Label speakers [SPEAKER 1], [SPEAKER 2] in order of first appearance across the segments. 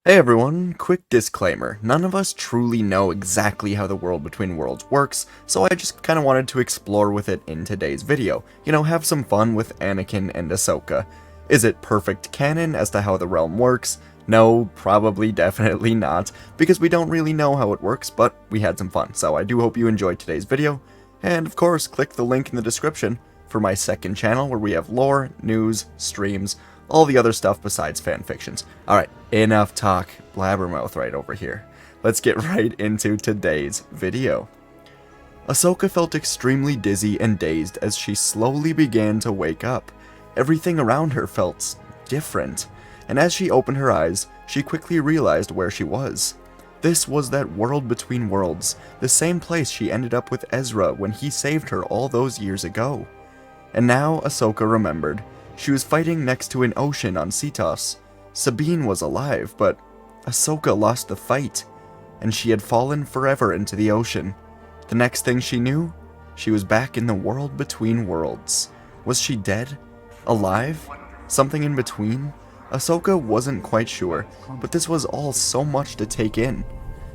[SPEAKER 1] Hey everyone, quick disclaimer. None of us truly know exactly how the world between worlds works, so I just kinda wanted to explore with it in today's video. Have some fun with Anakin and Ahsoka. Is it perfect canon as to how the realm works? No, probably definitely not, because we don't really know how it works, but we had some fun, so I do hope you enjoyed today's video. And of course, click the link in the description for my second channel where we have lore, news, streams, all the other stuff besides fanfictions. Alright, enough talk, blabbermouth right over here. Let's get right into today's video. Ahsoka felt extremely dizzy and dazed as she slowly began to wake up. Everything around her felt different, and as she opened her eyes, she quickly realized where she was. This was that world between worlds, the same place she ended up with Ezra when he saved her all those years ago. And now Ahsoka remembered. She was fighting next to an ocean on Cetos. Sabine was alive, but Ahsoka lost the fight, and she had fallen forever into the ocean. The next thing she knew, she was back in the world between worlds. Was she dead? Alive? Something in between? Ahsoka wasn't quite sure, but this was all so much to take in.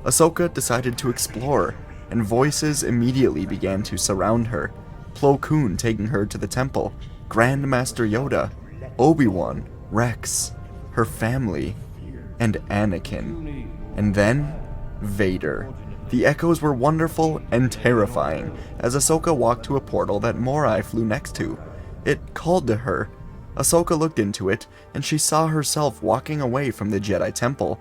[SPEAKER 1] Ahsoka decided to explore, and voices immediately began to surround her. Plo Koon taking her to the temple, Grand Master Yoda, Obi-Wan, Rex, her family, and Anakin. And then, Vader. The echoes were wonderful and terrifying as Ahsoka walked to a portal that Morai flew next to. It called to her. Ahsoka looked into it, and she saw herself walking away from the Jedi Temple.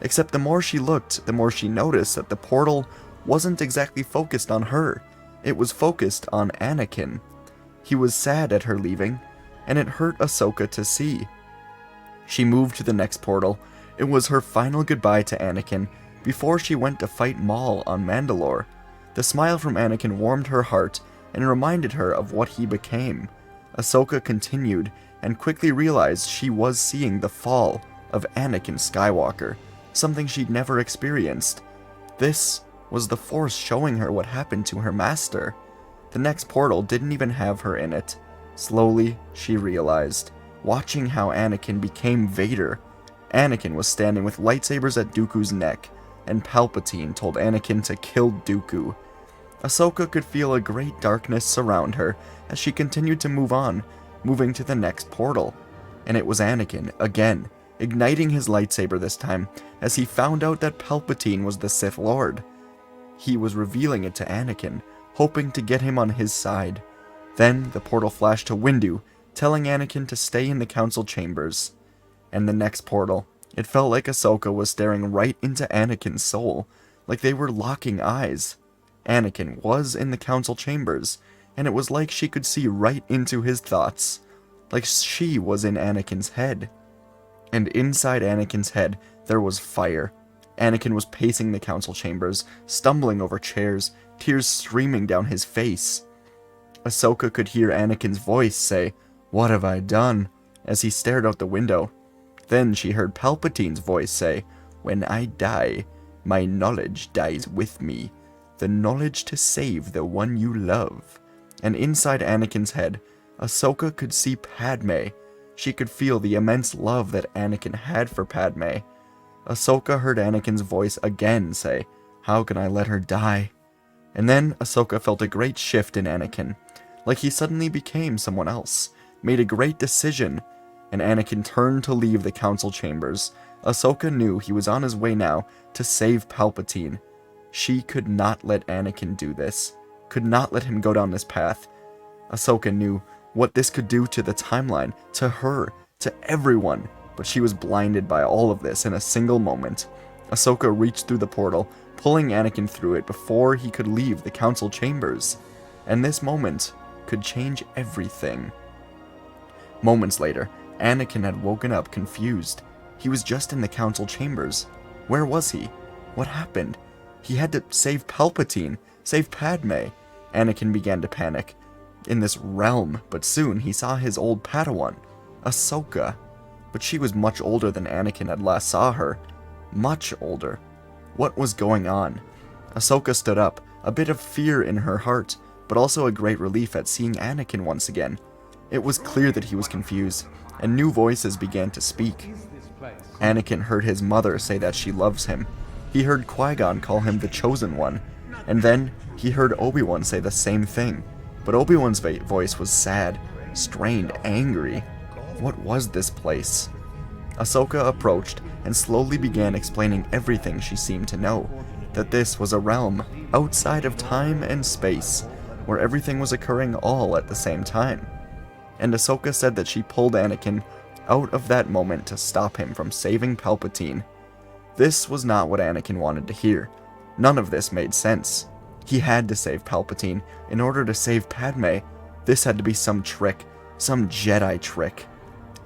[SPEAKER 1] Except the more she looked, the more she noticed that the portal wasn't exactly focused on her. It was focused on Anakin. He was sad at her leaving, and it hurt Ahsoka to see. She moved to the next portal. It was her final goodbye to Anakin before she went to fight Maul on Mandalore. The smile from Anakin warmed her heart and reminded her of what he became. Ahsoka continued and quickly realized she was seeing the fall of Anakin Skywalker, something she'd never experienced. This was the Force showing her what happened to her master. The next portal didn't even have her in it. Slowly, she realized, watching how Anakin became Vader. Anakin was standing with lightsabers at Dooku's neck, and Palpatine told Anakin to kill Dooku. Ahsoka could feel a great darkness surround her as she continued to move on, moving to the next portal. And it was Anakin, again, igniting his lightsaber this time, as he found out that Palpatine was the Sith Lord. He was revealing it to Anakin, hoping to get him on his side. Then the portal flashed to Windu, telling Anakin to stay in the council chambers. And the next portal, it felt like Ahsoka was staring right into Anakin's soul, like they were locking eyes. Anakin was in the council chambers, and it was like she could see right into his thoughts, like she was in Anakin's head. And inside Anakin's head, there was fire. Anakin was pacing the council chambers, stumbling over chairs, tears streaming down his face. Ahsoka could hear Anakin's voice say, "What have I done?" as he stared out the window. Then she heard Palpatine's voice say, "When I die, my knowledge dies with me. The knowledge to save the one you love." And inside Anakin's head, Ahsoka could see Padme. She could feel the immense love that Anakin had for Padme. Ahsoka heard Anakin's voice again say, "How can I let her die?" And then Ahsoka felt a great shift in Anakin, like he suddenly became someone else, made a great decision, and Anakin turned to leave the council chambers. Ahsoka knew he was on his way now to save Palpatine. She could not let Anakin do this, could not let him go down this path. Ahsoka knew what this could do to the timeline, to her, to everyone, but she was blinded by all of this in a single moment. Ahsoka reached through the portal, pulling Anakin through it before he could leave the council chambers. And this moment could change everything. Moments later, Anakin had woken up confused. He was just in the council chambers. Where was he? What happened? He had to save Palpatine, save Padme. Anakin began to panic. In this realm, but soon he saw his old Padawan, Ahsoka. But she was much older than Anakin had last saw her. Much older. What was going on? Ahsoka stood up, a bit of fear in her heart, but also a great relief at seeing Anakin once again. It was clear that he was confused, and new voices began to speak. Anakin heard his mother say that she loves him. He heard Qui-Gon call him the Chosen One. And then he heard Obi-Wan say the same thing. But Obi-Wan's voice was sad, strained, angry. What was this place? Ahsoka approached and slowly began explaining everything she seemed to know. That this was a realm outside of time and space, where everything was occurring all at the same time. And Ahsoka said that she pulled Anakin out of that moment to stop him from saving Palpatine. This was not what Anakin wanted to hear. None of this made sense. He had to save Palpatine in order to save Padme. This had to be some trick, some Jedi trick.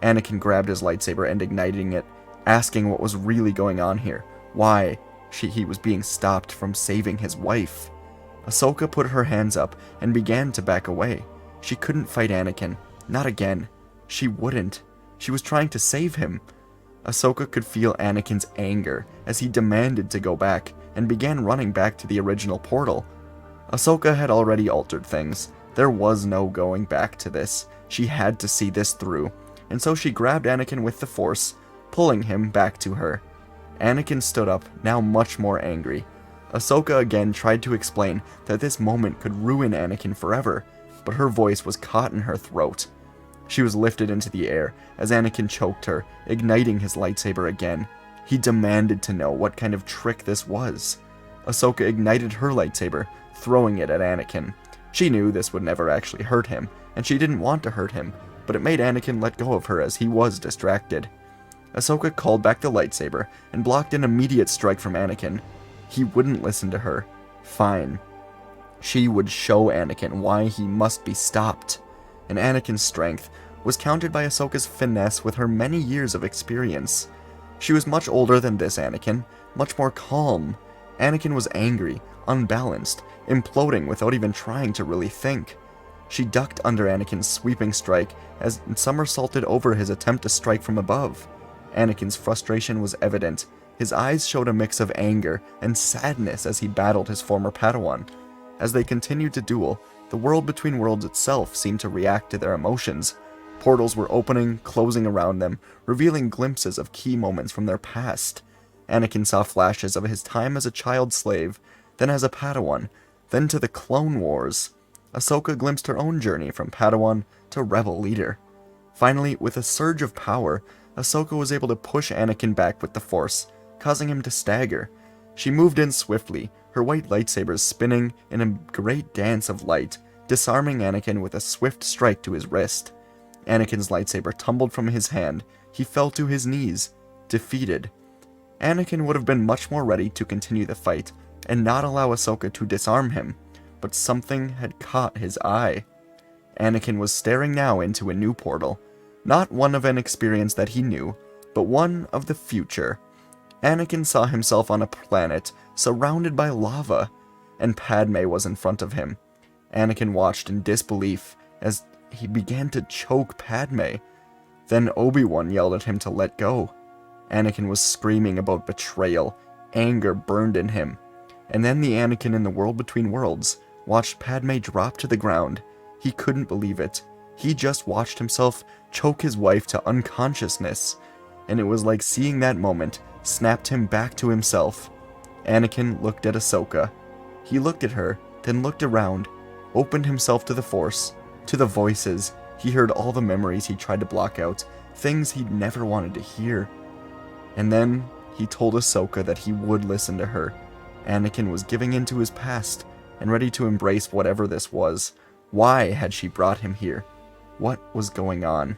[SPEAKER 1] Anakin grabbed his lightsaber and igniting it, asking what was really going on here, why he was being stopped from saving his wife. Ahsoka put her hands up and began to back away. She couldn't fight Anakin, not again. She wouldn't. She was trying to save him. Ahsoka could feel Anakin's anger as he demanded to go back and began running back to the original portal. Ahsoka had already altered things. There was no going back to this. She had to see this through, and so she grabbed Anakin with the Force, pulling him back to her. Anakin stood up, now much more angry. Ahsoka again tried to explain that this moment could ruin Anakin forever, but her voice was caught in her throat. She was lifted into the air as Anakin choked her, igniting his lightsaber again. He demanded to know what kind of trick this was. Ahsoka ignited her lightsaber, throwing it at Anakin. She knew this would never actually hurt him, and she didn't want to hurt him, but it made Anakin let go of her as he was distracted. Ahsoka called back the lightsaber and blocked an immediate strike from Anakin. He wouldn't listen to her. Fine. She would show Anakin why he must be stopped. And Anakin's strength was countered by Ahsoka's finesse with her many years of experience. She was much older than this Anakin, much more calm. Anakin was angry, unbalanced, imploding without even trying to really think. She ducked under Anakin's sweeping strike as somersaulted over his attempt to strike from above. Anakin's frustration was evident. His eyes showed a mix of anger and sadness as he battled his former Padawan. As they continued to duel, the world between worlds itself seemed to react to their emotions. Portals were opening, closing around them, revealing glimpses of key moments from their past. Anakin saw flashes of his time as a child slave, then as a Padawan, then to the Clone Wars. Ahsoka glimpsed her own journey from Padawan to rebel leader. Finally, with a surge of power, Ahsoka was able to push Anakin back with the Force, causing him to stagger. She moved in swiftly, her white lightsabers spinning in a great dance of light, disarming Anakin with a swift strike to his wrist. Anakin's lightsaber tumbled from his hand. He fell to his knees, defeated. Anakin would have been much more ready to continue the fight, and not allow Ahsoka to disarm him, but something had caught his eye. Anakin was staring now into a new portal, not one of an experience that he knew, but one of the future. Anakin saw himself on a planet surrounded by lava, and Padme was in front of him. Anakin watched in disbelief as he began to choke Padme. Then Obi-Wan yelled at him to let go. Anakin was screaming about betrayal. Anger burned in him. And then the Anakin in the world between worlds watched Padme drop to the ground. He couldn't believe it. He just watched himself choke his wife to unconsciousness, and it was like seeing that moment snapped him back to himself. Anakin looked at Ahsoka. He looked at her, then looked around, opened himself to the Force, to the voices. He heard all the memories he tried to block out, things he'd never wanted to hear. And then he told Ahsoka that he would listen to her. Anakin was giving in to his past, and ready to embrace whatever this was. Why had she brought him here? What was going on?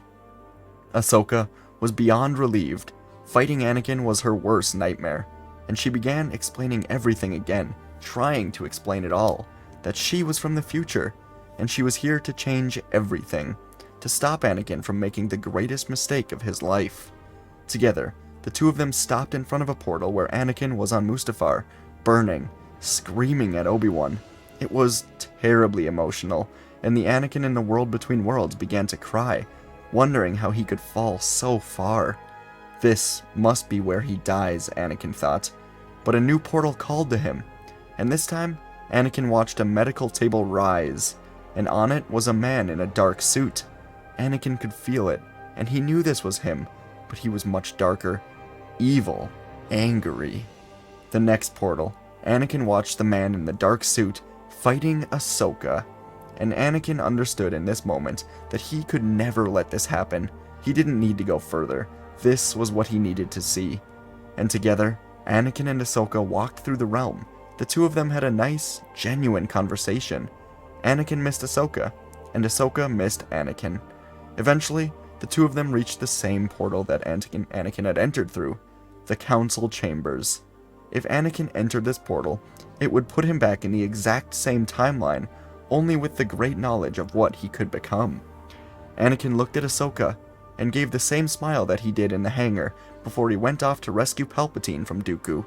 [SPEAKER 1] Ahsoka was beyond relieved. Fighting Anakin was her worst nightmare, and she began explaining everything again, trying to explain it all, that she was from the future, and she was here to change everything, to stop Anakin from making the greatest mistake of his life. Together, the two of them stopped in front of a portal where Anakin was on Mustafar, burning, screaming at Obi-Wan. It was terribly emotional, and the Anakin in the world between worlds began to cry, wondering how he could fall so far. This must be where he dies, Anakin thought. But a new portal called to him, and this time, Anakin watched a medical table rise, and on it was a man in a dark suit. Anakin could feel it, and he knew this was him, but he was much darker. evil, angry. The next portal, Anakin watched the man in the dark suit fighting Ahsoka, and Anakin understood in this moment that he could never let this happen. He didn't need to go further. This was what he needed to see. And together, Anakin and Ahsoka walked through the realm. The two of them had a nice, genuine conversation. Anakin missed Ahsoka, and Ahsoka missed Anakin. Eventually, the two of them reached the same portal that Anakin had entered through, the Council Chambers. If Anakin entered this portal, it would put him back in the exact same timeline, only with the great knowledge of what he could become. Anakin looked at Ahsoka, and gave the same smile that he did in the hangar before he went off to rescue Palpatine from Dooku.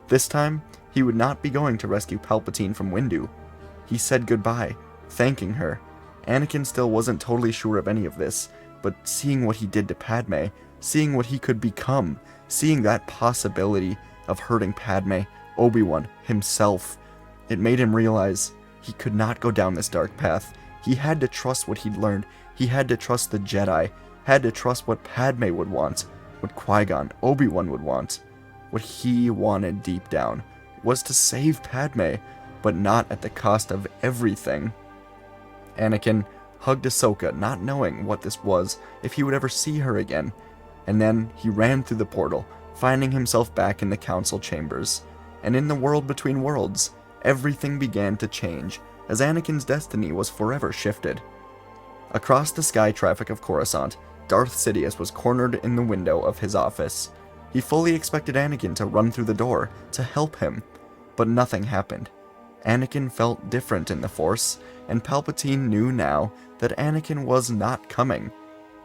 [SPEAKER 1] This time, he would not be going to rescue Palpatine from Windu. He said goodbye, thanking her. Anakin still wasn't totally sure of any of this, but seeing what he did to Padme, seeing what he could become, seeing that possibility of hurting Padme, Obi-Wan, himself, it made him realize he could not go down this dark path. He had to trust what he'd learned. He had to trust the Jedi, had to trust what Padme would want, what Qui-Gon, Obi-Wan would want. What he wanted deep down was to save Padme, but not at the cost of everything. Anakin hugged Ahsoka, not knowing what this was, if he would ever see her again, and then he ran through the portal, finding himself back in the Council Chambers. And in the world between worlds, everything began to change, as Anakin's destiny was forever shifted. Across the sky traffic of Coruscant, Darth Sidious was cornered in the window of his office. He fully expected Anakin to run through the door to help him, but nothing happened. Anakin felt different in the Force, and Palpatine knew now that Anakin was not coming.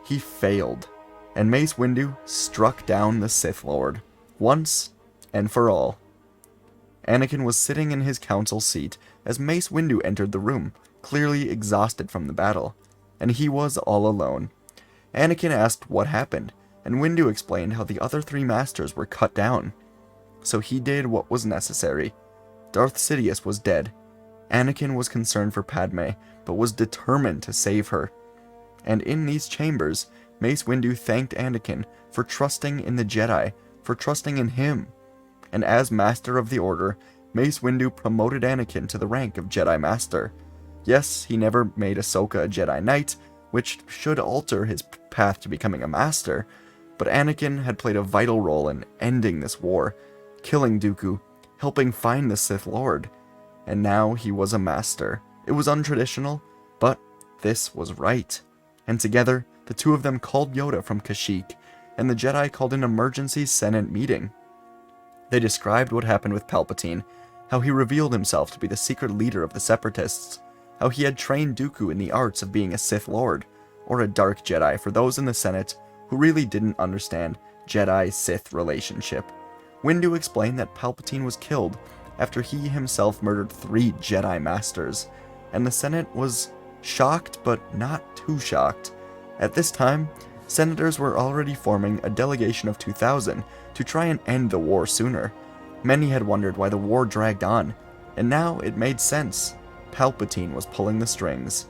[SPEAKER 1] He failed, and Mace Windu struck down the Sith Lord, once and for all. Anakin was sitting in his council seat as Mace Windu entered the room, clearly exhausted from the battle, and he was all alone. Anakin asked what happened, and Windu explained how the other three masters were cut down. So he did what was necessary. Darth Sidious was dead. Anakin was concerned for Padme, but was determined to save her. And in these chambers, Mace Windu thanked Anakin for trusting in the Jedi, for trusting in him. And as Master of the Order, Mace Windu promoted Anakin to the rank of Jedi Master. Yes, he never made Ahsoka a Jedi Knight, which should alter his path to becoming a Master, but Anakin had played a vital role in ending this war, killing Dooku, helping find the Sith Lord, and now he was a Master. It was untraditional, but this was right. And together, the two of them called Yoda from Kashyyyk, and the Jedi called an emergency Senate meeting. They described what happened with Palpatine, how he revealed himself to be the secret leader of the Separatists, how he had trained Dooku in the arts of being a Sith Lord, or a Dark Jedi for those in the Senate who really didn't understand Jedi-Sith relationship. Windu explained that Palpatine was killed after he himself murdered 3 Jedi Masters, and the Senate was shocked but not too shocked. At this time, senators were already forming a delegation of 2,000 to try and end the war sooner. Many had wondered why the war dragged on, and now it made sense. Palpatine was pulling the strings.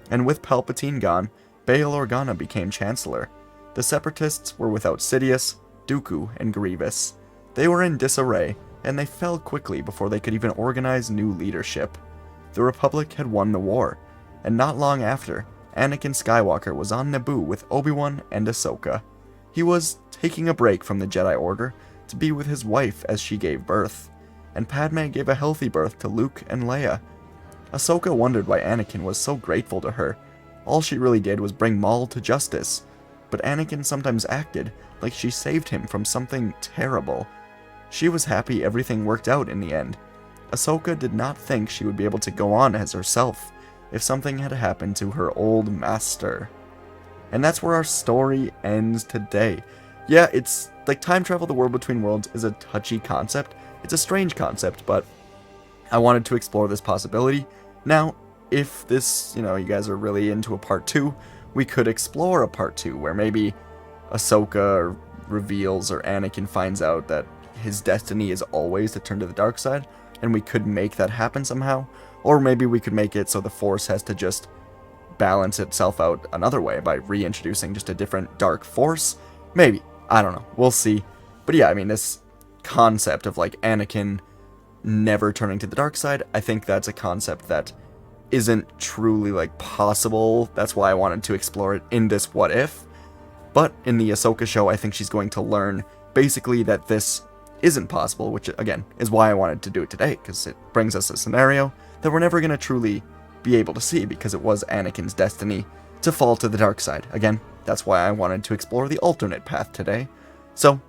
[SPEAKER 1] And with Palpatine gone, Bail Organa became Chancellor. The Separatists were without Sidious, Dooku, and Grievous. They were in disarray, and they fell quickly before they could even organize new leadership. The Republic had won the war, and not long after, Anakin Skywalker was on Naboo with Obi-Wan and Ahsoka. He was taking a break from the Jedi Order to be with his wife as she gave birth, and Padme gave a healthy birth to Luke and Leia. Ahsoka wondered why Anakin was so grateful to her. All she really did was bring Maul to justice, but Anakin sometimes acted like she saved him from something terrible. She was happy everything worked out in the end. Ahsoka did not think she would be able to go on as herself if something had happened to her old master. And that's where our story ends today. Yeah, it's like time travel, the world between worlds, is a touchy concept. It's a strange concept, but I wanted to explore this possibility. Now, if this, you guys are really into a part 2, we could explore a part 2 where maybe Ahsoka reveals or Anakin finds out that his destiny is always to turn to the dark side, and we could make that happen somehow. Or maybe we could make it so the Force has to just balance itself out another way by reintroducing just a different dark force. Maybe. I don't know. We'll see. But yeah, I mean, this concept of, like, Anakin never turning to the dark side, I think that's a concept that isn't truly, like, possible. That's why I wanted to explore it in this what if. But in the Ahsoka show, I think she's going to learn basically that this isn't possible, which, again, is why I wanted to do it today, because it brings us a scenario that we're never going to truly be able to see, because it was Anakin's destiny to fall to the dark side. Again, that's why I wanted to explore the alternate path today. So,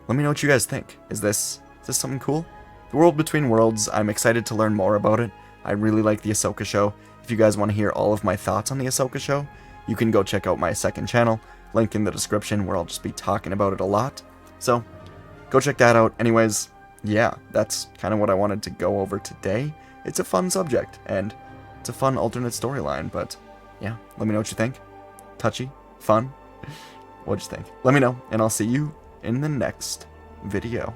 [SPEAKER 1] let me know what you guys think. Is this something cool? The World Between Worlds, I'm excited to learn more about it. I really like the Ahsoka show. If you guys want to hear all of my thoughts on the Ahsoka show, you can go check out my second channel, link in the description, where I'll just be talking about it a lot. So, go check that out. Anyways, yeah, that's kind of what I wanted to go over today. It's a fun subject, and it's a fun alternate storyline, but yeah, let me know what you think. Touchy? Fun? What'd you think? Let me know, and I'll see you in the next video.